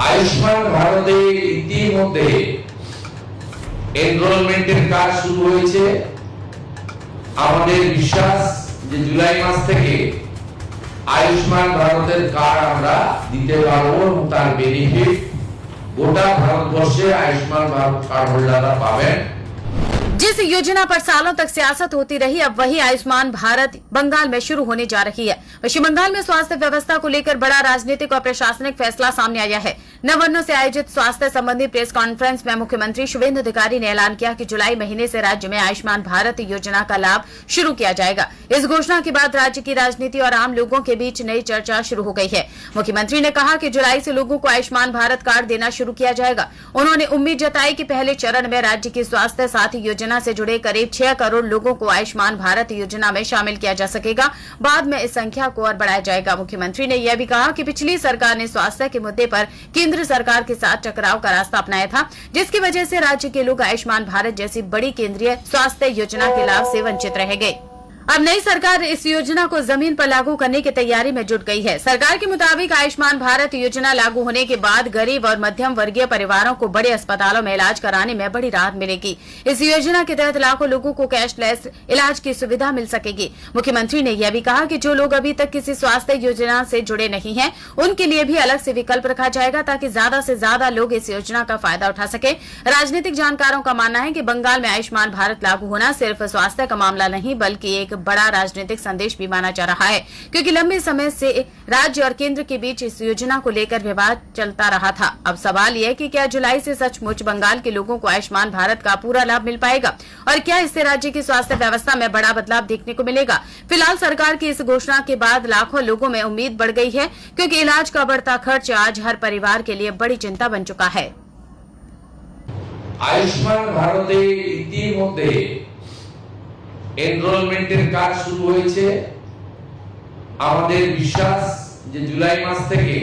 আয়ুষ্মান ভারতে ইতিমধ্যে এনরোলমেন্টের কাজ শুরু হয়েছে। আমাদের বিশ্বাস যে জুলাই মাস থেকে আয়ুষ্মান ভারতের কার্ড আমরা দিতে পারবো এবং তার বেনিফিট গোটা ভারতবর্ষে आयुष्मान भारत कार्ड होल्डरরা পাবেন। जिस योजना पर सालों तक सियासत होती रही, अब वही आयुष्मान भारत बंगाल में शुरू होने जा रही है। पश्चिम बंगाल में स्वास्थ्य व्यवस्था को लेकर बड़ा राजनीतिक और प्रशासनिक फैसला सामने आया है। नववर्णों से आयोजित स्वास्थ्य संबंधी प्रेस कॉन्फ्रेंस में मुख्यमंत्री शुभेंदु अधिकारी ने ऐलान किया कि जुलाई महीने से राज्य में आयुष्मान भारत योजना का लाभ शुरू किया जाएगा। इस घोषणा के बाद राज्य की राजनीति और आम लोगों के बीच नई चर्चा शुरू हो गई है। मुख्यमंत्री ने कहा कि जुलाई से लोगों को आयुष्मान भारत कार्ड देना शुरू किया जाएगा। उन्होंने उम्मीद जताई कि पहले चरण में राज्य की स्वास्थ्य साथी योजना से जुड़े करीब 6 करोड़ लोगों को आयुष्मान भारत योजना में शामिल किया जा सकेगा। बाद में इस संख्या को और बढ़ाया जाएगा। मुख्यमंत्री ने यह भी कहा कि पिछली सरकार ने स्वास्थ्य के मुद्दे पर केंद्र सरकार के साथ टकराव का रास्ता अपनाया था, जिसकी वजह से राज्य के लोग आयुष्मान भारत जैसी बड़ी केंद्रीय स्वास्थ्य योजना के लाभ से वंचित रह गए। अब नई सरकार इस योजना को जमीन पर लागू करने की तैयारी में जुट गई है। सरकार के मुताबिक आयुष्मान भारत योजना लागू होने के बाद गरीब और मध्यम वर्गीय परिवारों को बड़े अस्पतालों में इलाज कराने में बड़ी राहत मिलेगी। इस योजना के तहत लाखों लोगों को कैशलेस इलाज की सुविधा मिल सकेगी। मुख्यमंत्री ने यह भी कहा कि जो लोग अभी तक किसी स्वास्थ्य योजना से जुड़े नहीं हैं, उनके लिए भी अलग से विकल्प रखा जाएगा ताकि ज्यादा से ज्यादा लोग इस योजना का फायदा उठा सके। राजनीतिक जानकारों का मानना है कि बंगाल में आयुष्मान भारत लागू होना सिर्फ स्वास्थ्य का मामला नहीं बल्कि एक बड़ा राजनीतिक संदेश भी माना जा रहा है, क्योंकि लंबे समय से राज्य और केंद्र के बीच इस योजना को लेकर विवाद चलता रहा था। अब सवाल यह है कि क्या जुलाई से सचमुच बंगाल के लोगों को आयुष्मान भारत का पूरा लाभ मिल पाएगा और क्या इससे राज्य की स्वास्थ्य व्यवस्था में बड़ा बदलाव देखने को मिलेगा। फिलहाल सरकार की इस घोषणा के बाद लाखों लोगों में उम्मीद बढ़ गई है, क्योंकि इलाज का बढ़ता खर्च आज हर परिवार के लिए बड़ी चिंता बन चुका है। आयुष्मान भारते ইতিমধ্যে এনরোলমেন্টের কাজ শুরু হয়েছে। আমাদের বিশ্বাস যে জুলাই মাস থেকে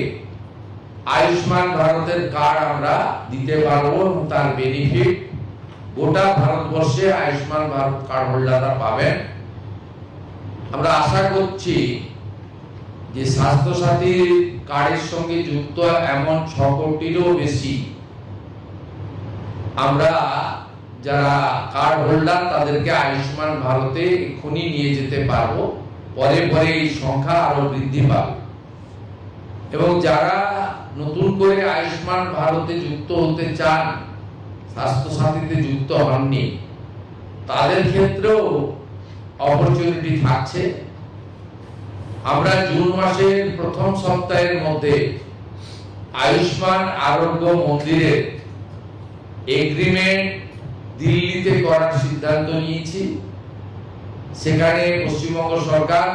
আয়ুষ্মান ভারতের কার্ড আমরা দিতে পারবো এবং তার বেনিফিট গোটা ভারতবর্ষে আয়ুষ্মান ভারত কার্ড হোল্ডাররা পাবেন। আমরা আশা করছি যে স্বাস্থ্য সাথী কার্ডের সঙ্গে যুক্ত এমন 6 কোটিরও বেশি আমরা যারা কার্ড হোল্ডার তাদেরকে আয়ুষ্মান ভারতে এক্ষুনি নিয়ে যেতে পারবো। পরে পরে এই সংখ্যা আরো বৃদ্ধি পাবে এবং যারা নতুন করে আয়ুষ্মান ভারতে যুক্ত হতে চান, স্বাস্থ্য সাথীতে যুক্ত হননি, তাদের ক্ষেত্রেও অপরচুনিটি থাকছে। আমরা জুন মাসের প্রথম সপ্তাহের মধ্যে আয়ুষ্মান আরোগ্য মন্দিরের এগ্রিমেন্ট দিল্লিতে করার সিদ্ধান্ত নিয়েছি। সেখানে পশ্চিমবঙ্গ সরকার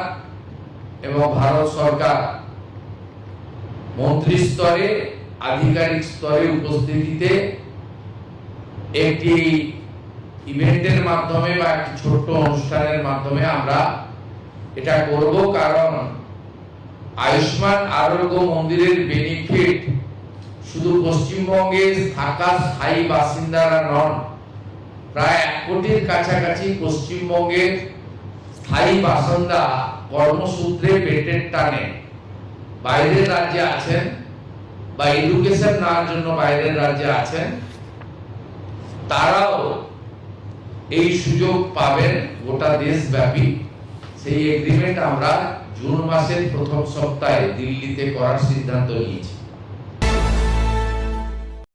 এবং ভারত সরকার মন্ত্রী স্তরে, আধিকারিক স্তরে উপস্থিতিতে একটি ইভেন্টের মাধ্যমে বা একটি ছোট্ট অনুষ্ঠানের মাধ্যমে আমরা এটা করব। কারণ আয়ুষ্মান আরোগ্য মন্দিরের বেনিফিট শুধু পশ্চিমবঙ্গে থাকা স্থায়ী বাসিন্দারা নন, প্রায় 1 কোটির কাছাকাছি পশ্চিমবঙ্গের স্থায়ী বাসিন্দা কর্মসূত্রে পেটের টানে বাইরের রাজ্যে আছেন বা এডুকেশন নেওয়ার জন্য বাইরের রাজ্যে আছেন, তারাও এই সুযোগ পাবেন গোটা দেশব্যাপী। সেই এগ্রিমেন্ট আমরা জুন মাসের প্রথম সপ্তাহে দিল্লিতে করার সিদ্ধান্ত নিয়েছি।